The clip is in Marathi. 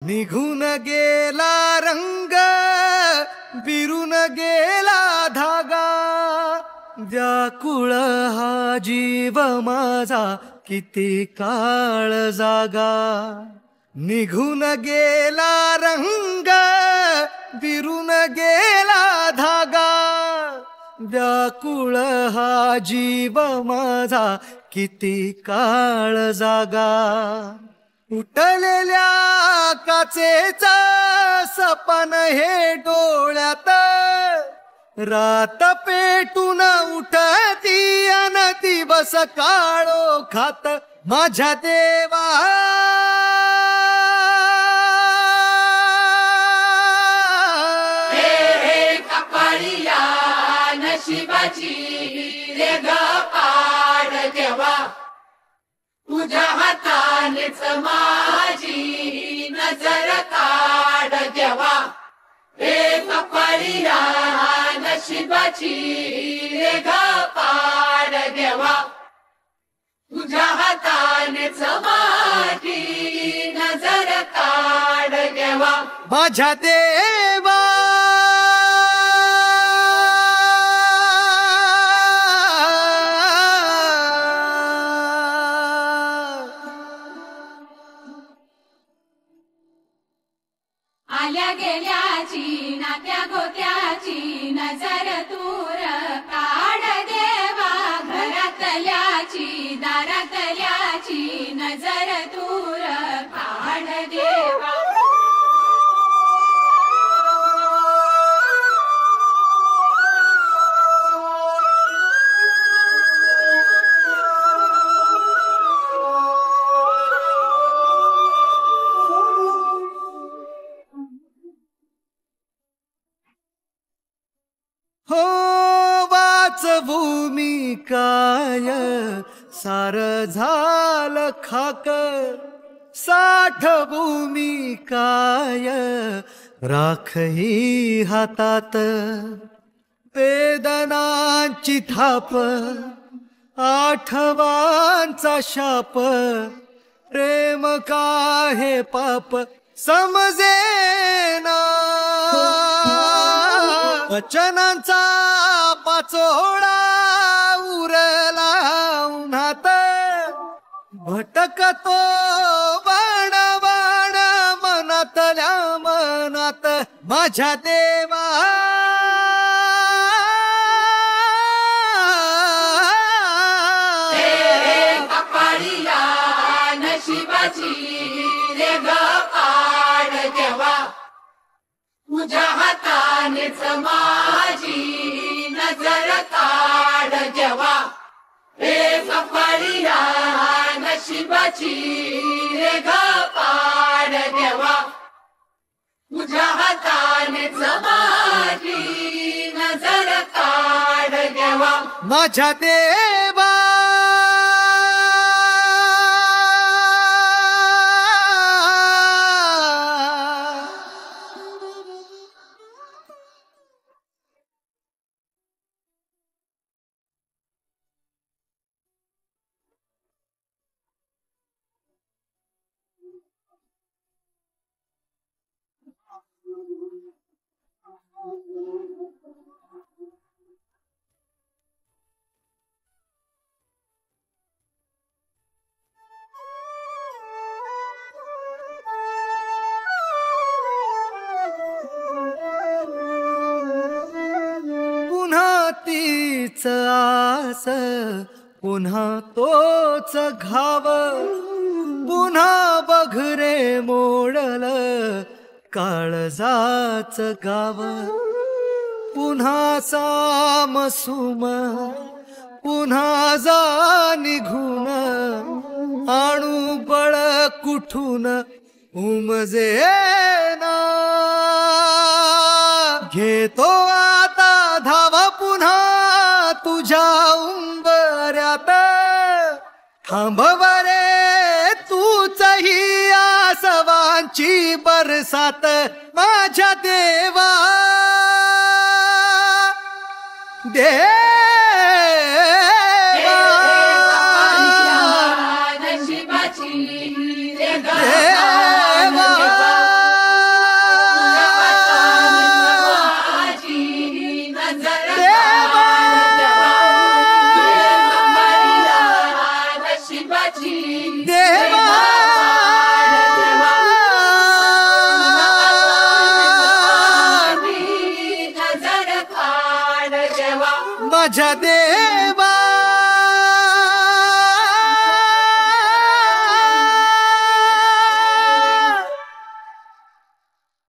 निघून गेला रंग, विरून गेला धागा, व्याकुळ हा जीव माझा किती काळ जागा. निघून गेला रंग, विरून गेला धागा, व्याकुळ हा जीव माझा किती काळ जागा. उठलेल्या काचेचा सपन हे डोळ्यात, रात पेटून उठती अन दिवस काळो खात. माझ्या देवा हे कपाळिया नशिबाची रे ग पाड देवा, तुझ्या हातानेच माझी नजर काढ देवा. हे कपाळिया नशिबाची रे ग पाड देवा, तुझ्या हातानेच माझी नजर काढ देवा. माझ्या देवा आल्या गेल्याची नात्या गोत्याची नजर दूर काढ देवा. घरातल्याची दारातल्याची नजर दूर काढ देवा. हो वाचवू मी काय, सार झालं खाक. साठवू मी काय, राख ही हातात. वेदनांची थाप, आठवांचा शाप. प्रेम का हे पाप समजेना. वचनांचा पाचोळा उरला उन्हात. भटकतो बाण बाण मनातल्या मनात. माझ्या देवा कपाळिया नशिबाची रे ग पाड देवा, तुझ्या हातानेच माझी नजर काढ देवा. हे कपाळिया नशिबाची रे ग पाड देवा, तुझ्या हातानेच माझी नजर काढ देवा. माझ्या देवा तीच आस, पुन्हा तोच घाव. पुन्हा बघरे मोडल काळजाच गाव. पुन्हा सामसुम, पुन्हा जा निघून. आणू बळ कुठून उमजेना. घेतो आता धाव पुन्हा तुझ्या उंबऱ्यात. थांबव रे तूच ही आसवांची बरसात. माझ्या देवा नशिबाची रे ग देवा माझ्या देवा